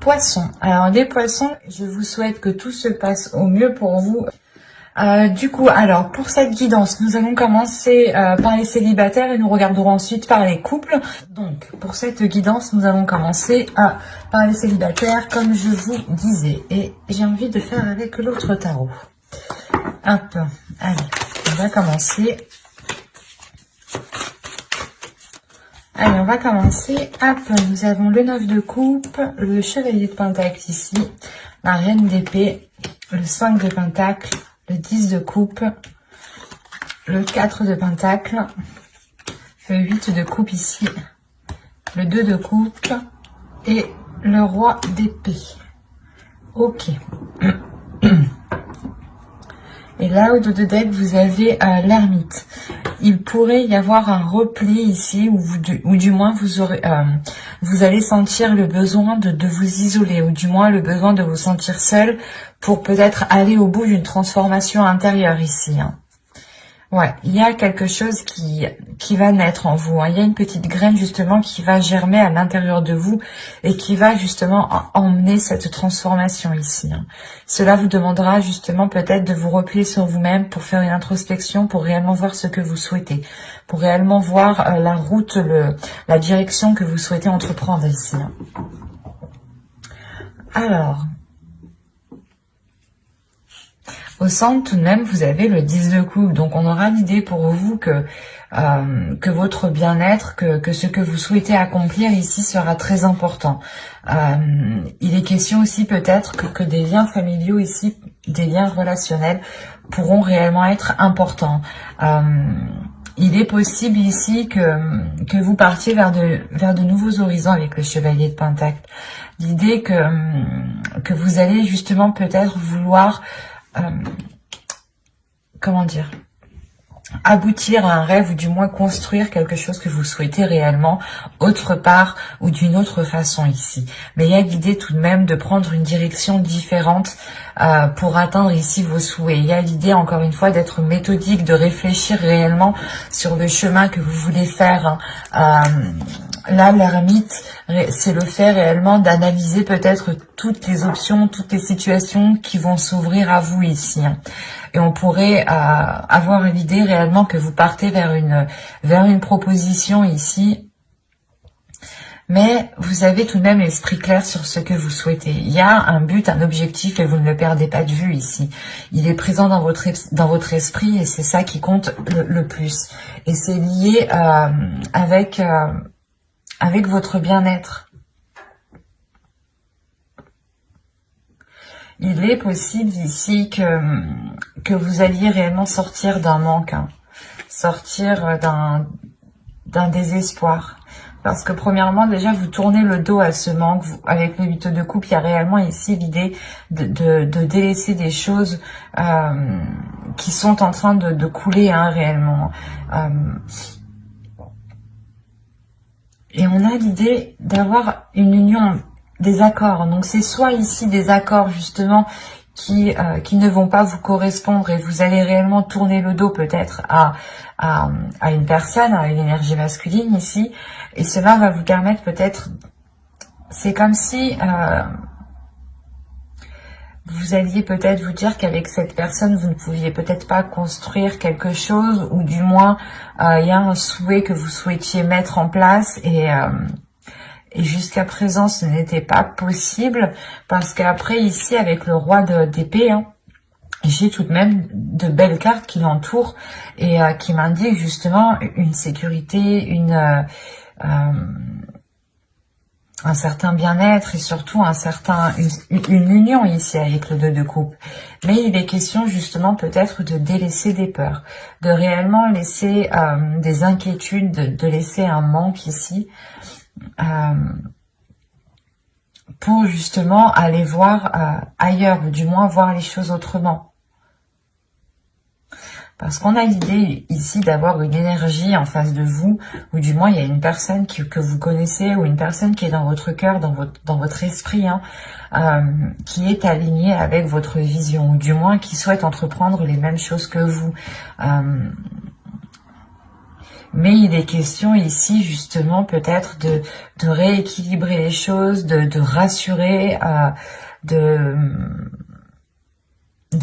poissons. Alors les poissons, je vous souhaite que tout se passe au mieux pour vous. Du coup, alors pour cette guidance, nous allons commencer par les célibataires et nous regarderons ensuite par les couples. Donc pour cette guidance, nous allons commencer par les célibataires, comme je vous disais. Et j'ai envie de faire avec l'autre tarot. Hop, allez, on va commencer. Allez, on va commencer. Hop, nous avons le 9 de coupe, le chevalier de pentacle ici, la reine d'épée, le 5 de pentacle, le 10 de coupe, le 4 de pentacle, le 8 de coupe ici, le 2 de coupe et le roi d'épée. Ok. Et là, au dos de deck, vous avez l'ermite. Il pourrait y avoir un repli ici, ou du moins vous allez sentir le besoin de vous isoler, ou du moins le besoin de vous sentir seul pour peut-être aller au bout d'une transformation intérieure ici. Hein. Ouais, il y a quelque chose qui va naître en vous. Hein. Il y a une petite graine justement qui va germer à l'intérieur de vous et qui va justement emmener cette transformation ici. Hein. Cela vous demandera justement peut-être de vous replier sur vous-même pour faire une introspection, pour réellement voir ce que vous souhaitez, pour réellement voir la route, la direction que vous souhaitez entreprendre ici. Hein. Alors, au centre, tout de même, vous avez le 10 de coupe. Donc, on aura l'idée pour vous que votre bien-être, que ce que vous souhaitez accomplir ici sera très important. Il est question aussi peut-être que des liens familiaux ici, des liens relationnels pourront réellement être importants. Il est possible ici que vous partiez vers de nouveaux horizons avec le chevalier de pentacle. L'idée que vous allez justement peut-être vouloir... comment dire, aboutir à un rêve ou du moins construire quelque chose que vous souhaitez réellement autre part ou d'une autre façon ici. Mais il y a l'idée tout de même de prendre une direction différente pour atteindre ici vos souhaits. Il y a l'idée encore une fois d'être méthodique, de réfléchir réellement sur le chemin que vous voulez faire. Là, l'ermite, c'est le fait réellement d'analyser peut-être toutes les options, toutes les situations qui vont s'ouvrir à vous ici. Et on pourrait avoir l'idée réellement que vous partez vers une proposition ici. Mais vous avez tout de même l'esprit clair sur ce que vous souhaitez. Il y a un but, un objectif et vous ne le perdez pas de vue ici. Il est présent dans votre esprit et c'est ça qui compte le plus. Et c'est lié avec votre bien-être. Il est possible ici que vous alliez réellement sortir d'un manque, hein, sortir d'un désespoir. Parce que premièrement, déjà, vous tournez le dos à ce manque. Avec le 8 de coupe, il y a réellement ici l'idée de délaisser des choses qui sont en train de couler hein, réellement. Et on a l'idée d'avoir une union, des accords. Donc c'est soit ici des accords justement qui ne vont pas vous correspondre et vous allez réellement tourner le dos peut-être à une personne, à une énergie masculine ici. Et cela va vous permettre peut-être, c'est comme si vous alliez peut-être vous dire qu'avec cette personne, vous ne pouviez peut-être pas construire quelque chose, ou du moins, il y a un souhait que vous souhaitiez mettre en place, et jusqu'à présent, ce n'était pas possible, parce qu'après, ici, avec le roi d'épée, hein, j'ai tout de même de belles cartes qui l'entourent, et qui m'indiquent justement une sécurité, un certain bien-être et surtout une union ici avec le 2 de coupe. Mais il est question justement peut-être de délaisser des peurs, de réellement laisser des inquiétudes, de laisser un manque ici pour justement aller voir ailleurs, ou du moins voir les choses autrement. Parce qu'on a l'idée ici d'avoir une énergie en face de vous, ou du moins il y a une personne que vous connaissez, ou une personne qui est dans votre cœur, dans votre esprit, hein, qui est alignée avec votre vision, ou du moins qui souhaite entreprendre les mêmes choses que vous. Mais il est question ici justement peut-être de rééquilibrer les choses, de rassurer, de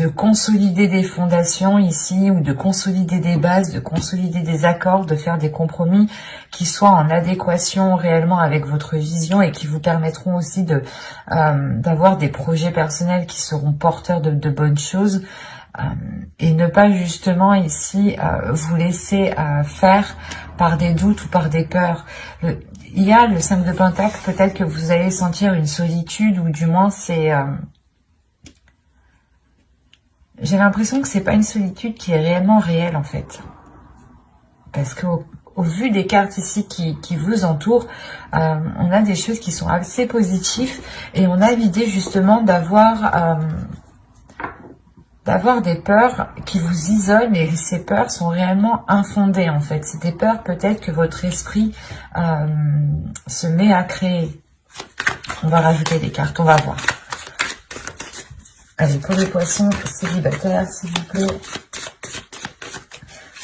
consolider des fondations ici, ou de consolider des bases, de consolider des accords, de faire des compromis qui soient en adéquation réellement avec votre vision et qui vous permettront aussi d'avoir des projets personnels qui seront porteurs de bonnes choses, et ne pas justement ici vous laisser faire par des doutes ou par des peurs. Il y a le 5 de Pentacle, peut-être que vous allez sentir une solitude, ou du moins c'est... j'ai l'impression que c'est pas une solitude qui est réellement réelle en fait. Parce qu'au vu des cartes ici qui vous entourent, on a des choses qui sont assez positives, et on a l'idée justement d'avoir des peurs qui vous isolent, et ces peurs sont réellement infondées en fait. C'est des peurs peut-être que votre esprit se met à créer. On va rajouter des cartes, on va voir. Allez, pour les poissons célibataires, s'il vous plaît.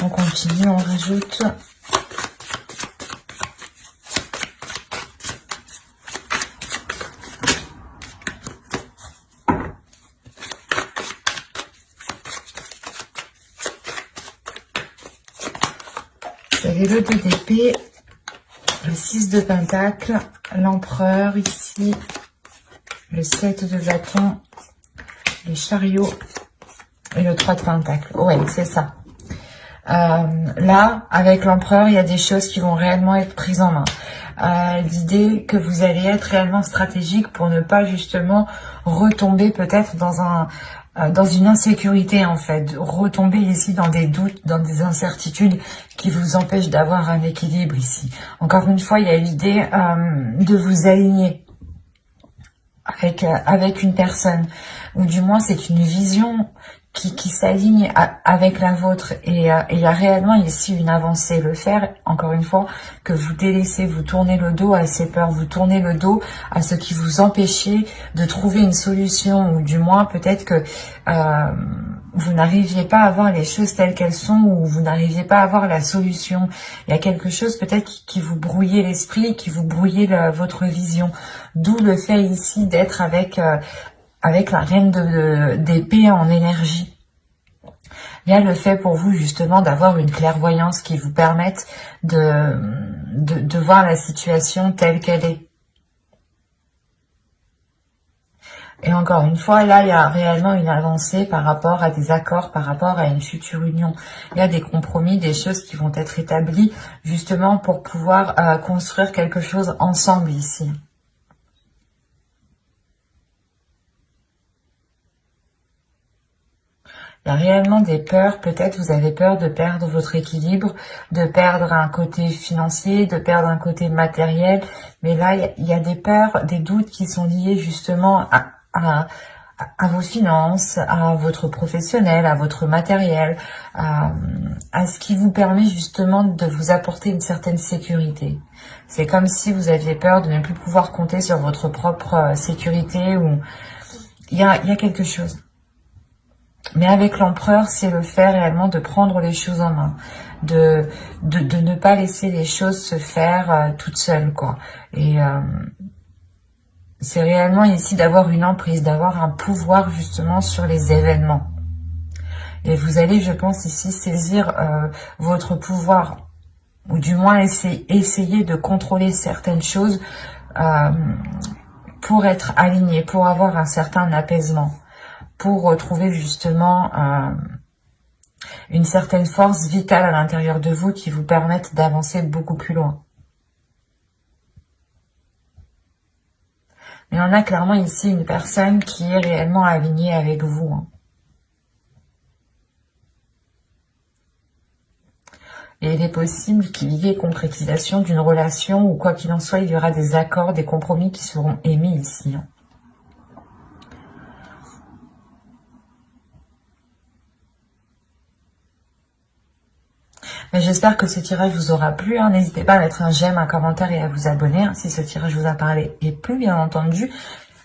On continue, on rajoute. Vous avez le 2 d'épée, le 6 de pentacle, l'empereur ici, le 7 de bâton, les chariots et le 3 de pentacle. Ouais, c'est ça. Là, avec l'empereur, il y a des choses qui vont réellement être prises en main. L'idée que vous allez être réellement stratégique pour ne pas justement retomber peut-être dans une insécurité en fait, retomber ici dans des doutes, dans des incertitudes qui vous empêchent d'avoir un équilibre ici. Encore une fois, il y a l'idée de vous aligner avec une personne, ou du moins c'est une vision qui s'aligne avec la vôtre, et il y a réellement ici une avancée. Le faire, encore une fois, que vous délaissez, vous tournez le dos à ces peurs, vous tournez le dos à ce qui vous empêchait de trouver une solution, ou du moins peut-être que vous n'arriviez pas à voir les choses telles qu'elles sont, ou vous n'arriviez pas à voir la solution. Il y a quelque chose peut-être qui vous brouillait l'esprit, qui vous brouillait votre vision. D'où le fait ici d'être avec la reine d'épée en énergie. Il y a le fait pour vous justement d'avoir une clairvoyance qui vous permette de voir la situation telle qu'elle est. Et encore une fois, là, il y a réellement une avancée par rapport à des accords, par rapport à une future union. Il y a des compromis, des choses qui vont être établies justement pour pouvoir construire quelque chose ensemble ici. Il y a réellement des peurs, peut-être vous avez peur de perdre votre équilibre, de perdre un côté financier, de perdre un côté matériel, mais là il y a des peurs, des doutes qui sont liés justement à vos finances, à votre professionnel, à votre matériel, à ce qui vous permet justement de vous apporter une certaine sécurité. C'est comme si vous aviez peur de ne plus pouvoir compter sur votre propre sécurité, ou il y a quelque chose. Mais avec l'empereur, c'est le fait réellement de prendre les choses en main, de ne pas laisser les choses se faire toutes seules, quoi. Et c'est réellement ici d'avoir une emprise, d'avoir un pouvoir justement sur les événements. Et vous allez, je pense, ici saisir votre pouvoir, ou du moins essayer de contrôler certaines choses pour être aligné, pour avoir un certain apaisement, pour retrouver justement une certaine force vitale à l'intérieur de vous qui vous permette d'avancer beaucoup plus loin. Mais on a clairement ici une personne qui est réellement alignée avec vous. Hein. Et il est possible qu'il y ait concrétisation d'une relation, ou quoi qu'il en soit, il y aura des accords, des compromis qui seront émis ici. Hein. J'espère que ce tirage vous aura plu. Hein. N'hésitez pas à mettre un j'aime, un commentaire et à vous abonner si ce tirage vous a parlé et plu, bien entendu.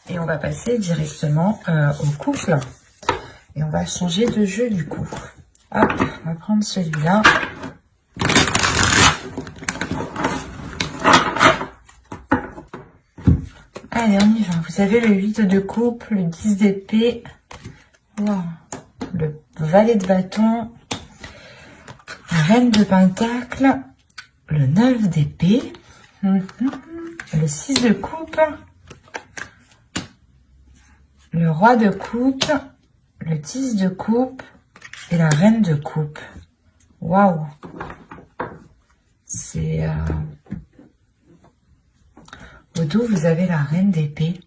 Et on va passer directement au couple. Et on va changer de jeu du coup. Hop, on va prendre celui-là. Allez, on y va. Vous avez le 8 de coupe, le 10 d'épée, wow, le valet de bâton, la reine de pentacle, le 9 d'épée, le 6 de coupe, le roi de coupe, le 10 de coupe et la reine de coupe. Waouh! C'est... Au dos, vous avez la reine d'épée.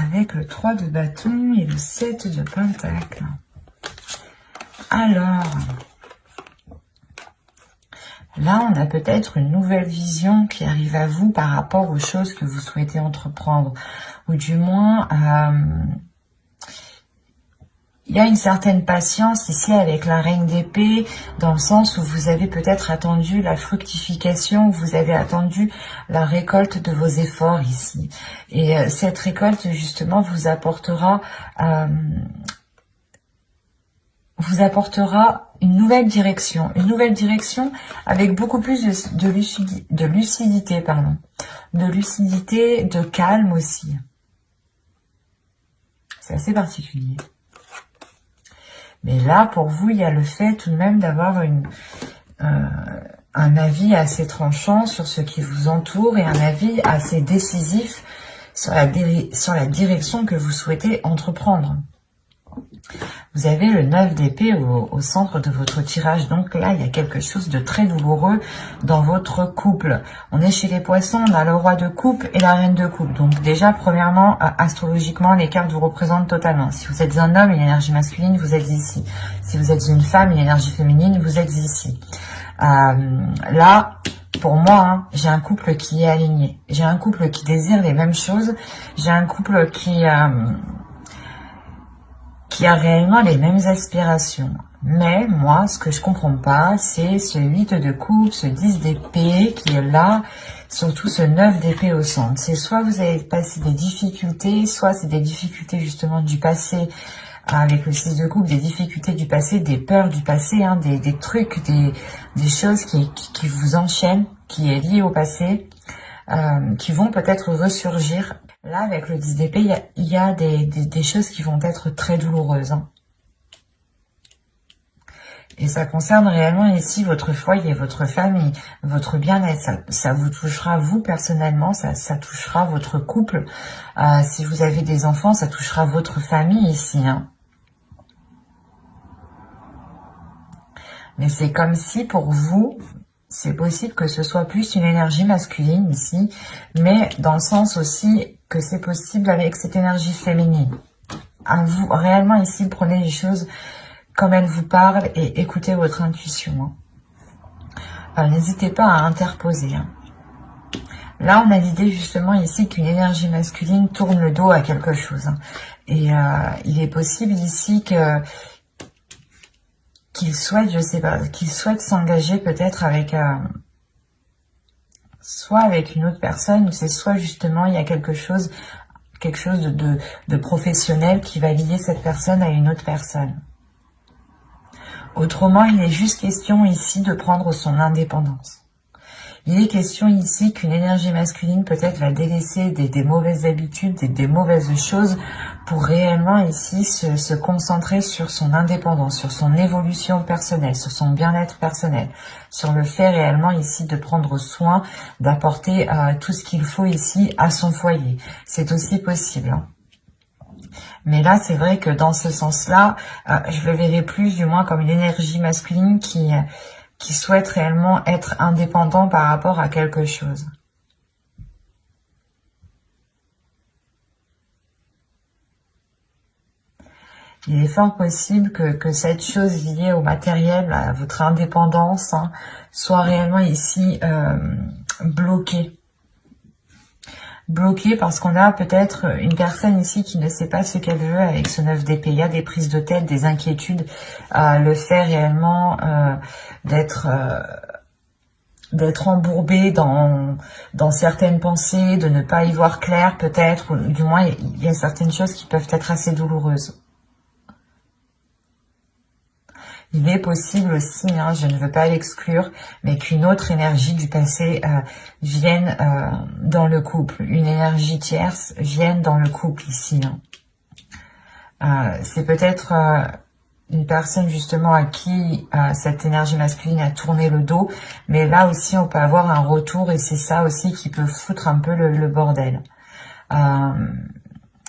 Avec le 3 de bâton et le 7 de pentacle. Alors... Là, on a peut-être une nouvelle vision qui arrive à vous par rapport aux choses que vous souhaitez entreprendre. Ou du moins, il y a une certaine patience ici avec la reine d'épée, dans le sens où vous avez peut-être attendu la fructification, vous avez attendu la récolte de vos efforts ici. Et cette récolte, justement, vous apportera une nouvelle direction avec beaucoup plus de lucidité, de calme aussi. C'est assez particulier. Mais là, pour vous, il y a le fait tout de même d'avoir un avis assez tranchant sur ce qui vous entoure et un avis assez décisif sur la direction que vous souhaitez entreprendre. Vous avez le 9 d'épée au centre de votre tirage. Donc là, il y a quelque chose de très douloureux dans votre couple. On est chez les poissons, on a le roi de coupe et la reine de coupe. Donc déjà, premièrement, astrologiquement, les cartes vous représentent totalement. Si vous êtes un homme, une énergie masculine, vous êtes ici. Si vous êtes une femme, une énergie féminine, vous êtes ici. Là, pour moi, hein, j'ai un couple qui est aligné. J'ai un couple qui désire les mêmes choses. J'ai un couple qui a réellement les mêmes aspirations. Mais moi, ce que je comprends pas, c'est ce 8 de coupe, ce 10 d'épée qui est là, surtout ce 9 d'épée au centre. C'est soit vous avez passé des difficultés, soit c'est des difficultés justement du passé avec le 6 de coupe, des difficultés du passé, des peurs du passé, hein, des trucs, des choses qui vous enchaînent, qui est lié au passé, qui vont peut-être ressurgir. Là, avec le 10 d'épée, il y a des choses qui vont être très douloureuses. Hein. Et ça concerne réellement ici votre foyer, votre famille, votre bien-être. Ça vous touchera vous personnellement, ça touchera votre couple. Si vous avez des enfants, ça touchera votre famille ici. Hein. Mais c'est comme si pour vous... C'est possible que ce soit plus une énergie masculine ici, mais dans le sens aussi que c'est possible avec cette énergie féminine. À vous, réellement ici, prenez les choses comme elles vous parlent et écoutez votre intuition. Hein. N'hésitez pas à interposer. Hein. Là, on a l'idée justement ici qu'une énergie masculine tourne le dos à quelque chose. Hein. Et il est possible ici qu'il souhaite, je sais pas, qu'il souhaite s'engager peut-être avec soit avec une autre personne, ou c'est soit justement il y a quelque chose de professionnel qui va lier cette personne à une autre personne. Autrement, il est juste question ici de prendre son indépendance. Il est question ici qu'une énergie masculine peut-être va délaisser des mauvaises habitudes, des mauvaises choses pour réellement ici se concentrer sur son indépendance, sur son évolution personnelle, sur son bien-être personnel, sur le fait réellement ici de prendre soin, d'apporter tout ce qu'il faut ici à son foyer. C'est aussi possible. Hein. Mais là, c'est vrai que dans ce sens-là, je le verrai plus du moins comme une énergie masculine qui souhaite réellement être indépendant par rapport à quelque chose. Il est fort possible que cette chose liée au matériel, à votre indépendance, hein, soit réellement ici bloquée. Bloquée parce qu'on a peut-être une personne ici qui ne sait pas ce qu'elle veut avec ce 9 d'épée. Il y a des prises de tête, des inquiétudes, le fait réellement d'être embourbé dans certaines pensées, de ne pas y voir clair peut-être, ou du moins il y a certaines choses qui peuvent être assez douloureuses. Il est possible aussi, hein, je ne veux pas l'exclure, mais qu'une autre énergie du passé vienne dans le couple. Une énergie tierce vienne dans le couple ici. Hein. C'est peut-être une personne justement à qui cette énergie masculine a tourné le dos, mais là aussi on peut avoir un retour et c'est ça aussi qui peut foutre un peu le bordel.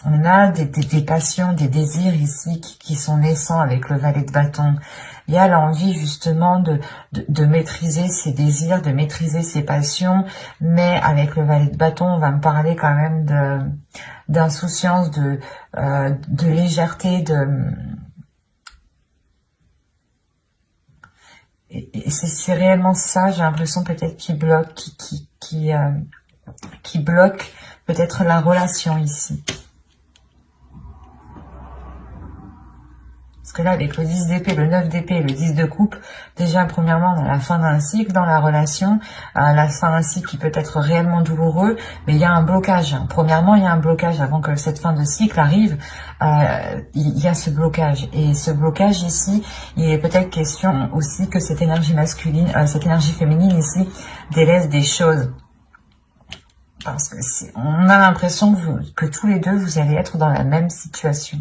On a des passions, des désirs ici qui sont naissants avec le valet de bâton. Il y a l'envie justement de maîtriser ses désirs, de maîtriser ses passions, mais avec le valet de bâton, on va me parler quand même d'insouciance, de légèreté, et c'est réellement ça, j'ai l'impression peut-être qui bloque, qui bloque peut-être la relation ici. Parce que là, avec le 10 d'épée, le 9 d'épée et le 10 de coupe, déjà, premièrement, on a la fin d'un cycle dans la relation, la fin d'un cycle qui peut être réellement douloureux, mais il y a un blocage. Premièrement, il y a un blocage avant que cette fin de cycle arrive, il y a ce blocage. Et ce blocage ici, il est peut-être question aussi que cette énergie masculine, cette énergie féminine ici, délaisse des choses. Parce que on a l'impression que tous les deux, vous allez être dans la même situation.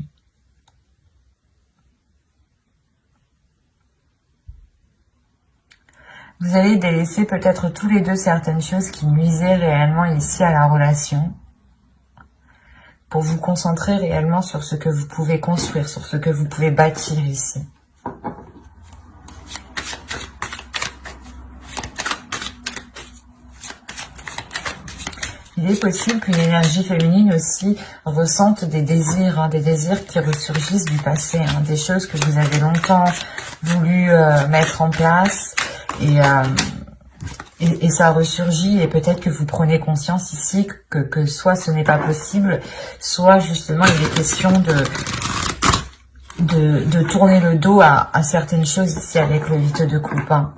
Vous allez délaisser peut-être tous les deux certaines choses qui nuisaient réellement ici à la relation pour vous concentrer réellement sur ce que vous pouvez construire, sur ce que vous pouvez bâtir ici. Il est possible qu'une énergie féminine aussi ressente des désirs qui ressurgissent du passé, hein, des choses que vous avez longtemps voulu mettre en place. Et ça ressurgit et peut-être que vous prenez conscience ici que soit ce n'est pas possible, soit justement il est question de tourner le dos à certaines choses ici avec le 8 de coupe. Hein.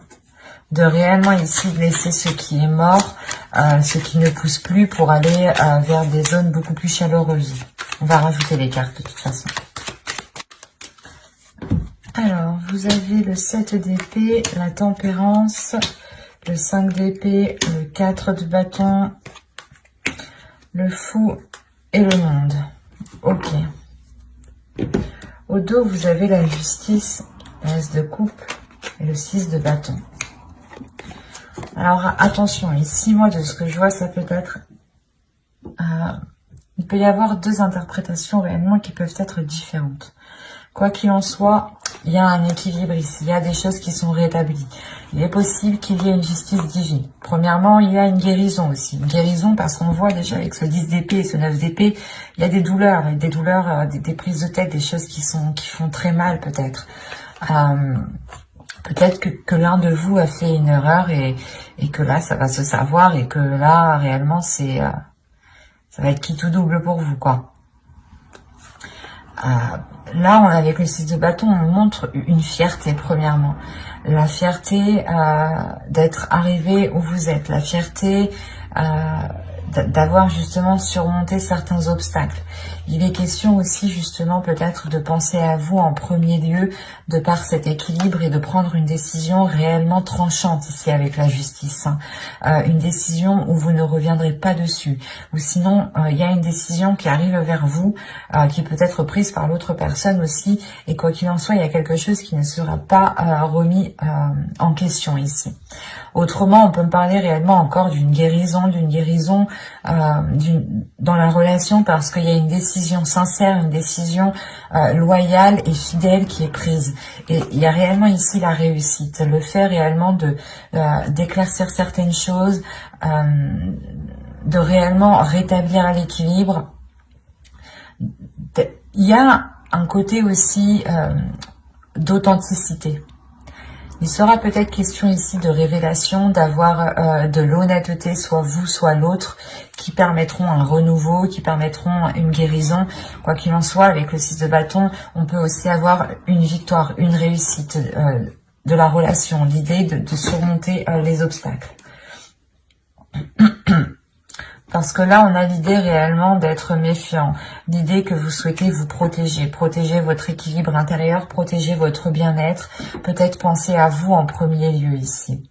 De réellement ici laisser ce qui est mort, ce qui ne pousse plus pour aller vers des zones beaucoup plus chaleureuses. On va rajouter les cartes de toute façon. Alors, vous avez le 7 d'épée, la tempérance, le 5 d'épée, le 4 de bâton, le fou et le monde. Ok. Au dos, vous avez la justice, l'as de coupe et le 6 de bâton. Alors, attention, ici, moi, de ce que je vois, ça peut être... il peut y avoir deux interprétations réellement qui peuvent être différentes. Quoi qu'il en soit, il y a un équilibre ici, il y a des choses qui sont rétablies. Il est possible qu'il y ait une justice divine. Premièrement, il y a une guérison aussi. Une guérison parce qu'on voit déjà avec ce 10 d'épée et ce 9 d'épée, il y a des douleurs, des prises de tête, des choses qui font très mal peut-être. Peut-être que l'un de vous a fait une erreur et que là, ça va se savoir et que là, réellement, ça va être qui tout double pour vous, quoi. Là, avec le 6 de bâton, on montre une fierté, premièrement. La fierté d'être arrivé où vous êtes. La fierté d'avoir justement surmonté certains obstacles. Il est question aussi justement peut-être de penser à vous en premier lieu de par cet équilibre et de prendre une décision réellement tranchante ici avec la justice. Une décision où vous ne reviendrez pas dessus. Ou sinon, il y a une décision qui arrive vers vous, qui peut être prise par l'autre personne aussi. Et quoi qu'il en soit, il y a quelque chose qui ne sera pas remis en question ici. Autrement, on peut me parler réellement encore d'une guérison dans la relation parce qu'il y a une décision sincère, une décision loyale et fidèle qui est prise. Et il y a réellement ici la réussite, le fait réellement d'éclaircir certaines choses, de réellement rétablir l'équilibre. Il y a un côté aussi d'authenticité. Il sera peut-être question ici de révélation, d'avoir de l'honnêteté, soit vous, soit l'autre, qui permettront un renouveau, qui permettront une guérison. Quoi qu'il en soit, avec le 6 de bâton, on peut aussi avoir une victoire, une réussite de la relation, l'idée de surmonter les obstacles. Parce que là, on a l'idée réellement d'être méfiant, l'idée que vous souhaitez vous protéger, protéger votre équilibre intérieur, protéger votre bien-être, peut-être penser à vous en premier lieu ici.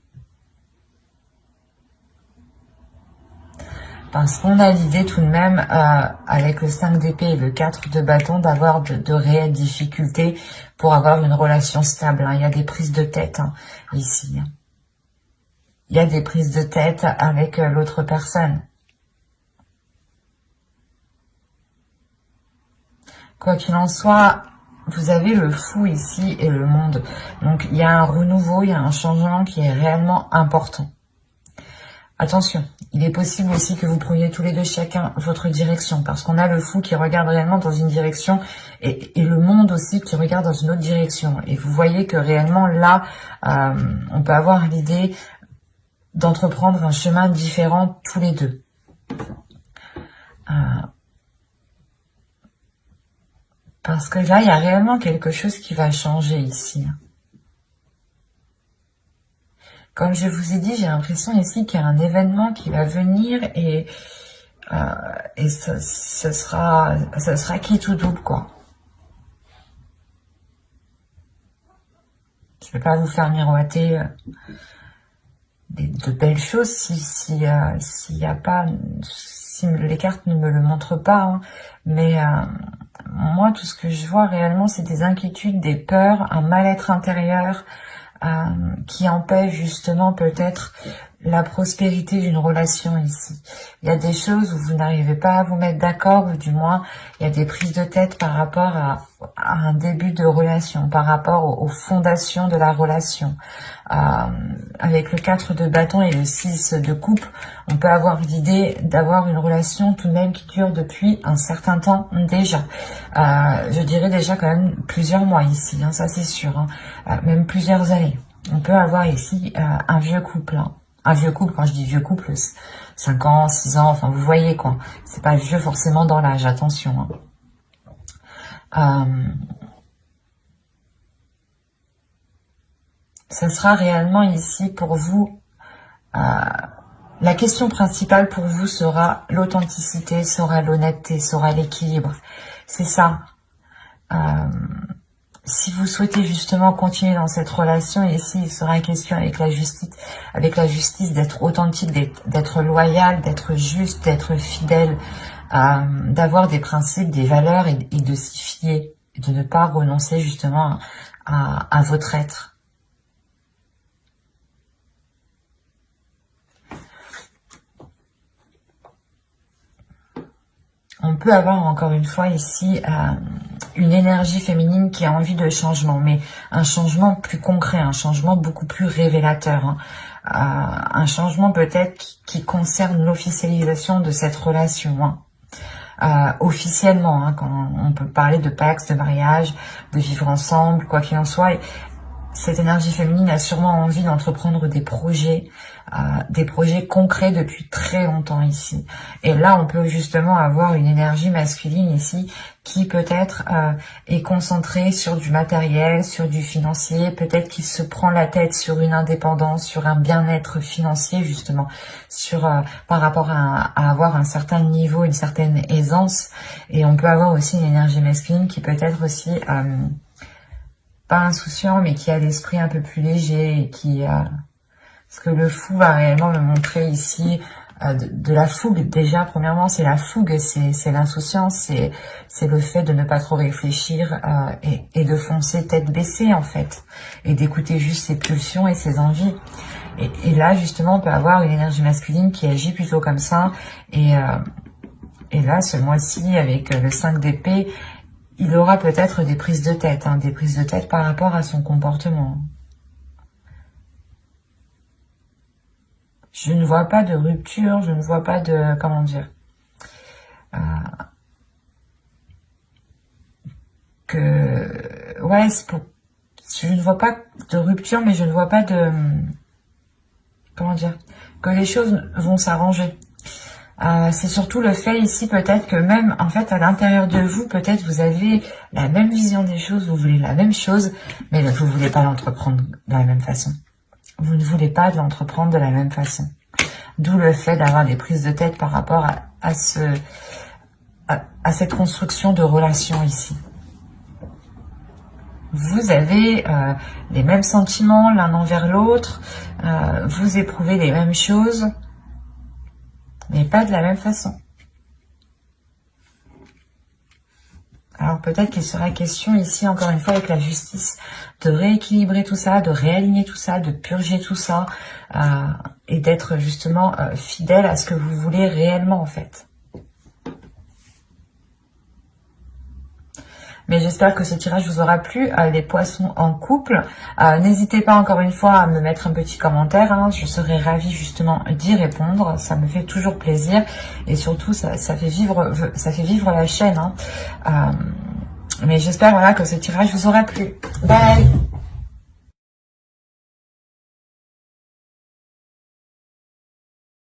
Parce qu'on a l'idée tout de même, avec le 5 d'épée et le 4 de bâton, d'avoir de réelles difficultés pour avoir une relation stable. Il y a des prises de tête ici. Il y a des prises de tête avec l'autre personne. Quoi qu'il en soit, vous avez le fou ici et le monde. Donc, il y a un renouveau, il y a un changement qui est réellement important. Attention, il est possible aussi que vous preniez tous les deux chacun votre direction, parce qu'on a le fou qui regarde réellement dans une direction et le monde aussi qui regarde dans une autre direction. Et vous voyez que réellement là, on peut avoir l'idée d'entreprendre un chemin différent tous les deux. Parce que là, il y a réellement quelque chose qui va changer ici. Comme je vous ai dit, j'ai l'impression ici qu'il y a un événement qui va venir et ce sera quitte ou double, quoi. Je vais pas vous faire miroiter de belles choses s'il y a pas, si les cartes ne me le montrent pas, mais moi, tout ce que je vois réellement, c'est des inquiétudes, des peurs, un mal-être intérieur qui empêche justement peut-être la prospérité d'une relation ici. Il y a des choses où vous n'arrivez pas à vous mettre d'accord, ou du moins, il y a des prises de tête par rapport à un début de relation, par rapport aux fondations de la relation. Avec le 4 de bâton et le 6 de coupe, on peut avoir l'idée d'avoir une relation tout de même qui dure depuis un certain temps déjà. Je dirais déjà quand même plusieurs mois ici, ça c'est sûr, même plusieurs années. On peut avoir ici un vieux couple. Un vieux couple, quand je dis vieux couple, 5 ans, 6 ans, enfin vous voyez quoi. C'est pas vieux forcément dans l'âge, attention. Ça sera réellement ici pour vous, la question principale pour vous sera l'authenticité, sera l'honnêteté, sera l'équilibre. C'est ça. Si vous souhaitez justement continuer dans cette relation, ici il sera question avec la justice d'être authentique, d'être loyal, d'être juste, d'être fidèle, d'avoir des principes, des valeurs et de s'y fier, de ne pas renoncer justement à votre être. On peut avoir encore une fois ici une énergie féminine qui a envie de changement, mais un changement plus concret, un changement beaucoup plus révélateur, un changement peut-être qui concerne l'officialisation de cette relation. Officiellement, quand on peut parler de pacte, de mariage, de vivre ensemble, quoi qu'il en soit. Cette énergie féminine a sûrement envie d'entreprendre des projets concrets depuis très longtemps ici. Et là, on peut justement avoir une énergie masculine ici qui peut-être est concentrée sur du matériel, sur du financier, peut-être qu'il se prend la tête sur une indépendance, sur un bien-être financier justement, sur par rapport à avoir un certain niveau, une certaine aisance. Et on peut avoir aussi une énergie masculine qui peut être aussi pas insouciant, mais qui a l'esprit un peu plus léger et qui parce que le fou va réellement me montrer ici de la fougue. Déjà, premièrement, c'est la fougue, c'est l'insouciance, c'est le fait de ne pas trop réfléchir et de foncer tête baissée en fait, et d'écouter juste ses pulsions et ses envies. Et là, justement, on peut avoir une énergie masculine qui agit plutôt comme ça. Et là, ce mois-ci, avec le 5 d'épée, il aura peut-être des prises de tête, des prises de tête par rapport à son comportement. Je ne vois pas de rupture, je ne vois pas de... comment dire ouais, je ne vois pas de rupture, mais je ne vois pas de... comment dire, que les choses vont s'arranger. C'est surtout le fait ici peut-être que même en fait à l'intérieur de vous, peut-être vous avez la même vision des choses, vous voulez la même chose, mais vous ne voulez pas l'entreprendre de la même façon. Vous ne voulez pas l'entreprendre de la même façon. D'où le fait d'avoir des prises de tête par rapport à cette construction de relation ici. Vous avez les mêmes sentiments l'un envers l'autre, vous éprouvez les mêmes choses, mais pas de la même façon. Alors peut-être qu'il sera question ici, encore une fois, avec la justice, de rééquilibrer tout ça, de réaligner tout ça, de purger tout ça, et d'être justement fidèle à ce que vous voulez réellement en fait. Mais j'espère que ce tirage vous aura plu, les poissons en couple. N'hésitez pas encore une fois à me mettre un petit commentaire, hein, je serai ravie justement d'y répondre, ça me fait toujours plaisir. Et surtout, ça fait vivre la chaîne. Hein. Mais j'espère voilà, que ce tirage vous aura plu. Bye!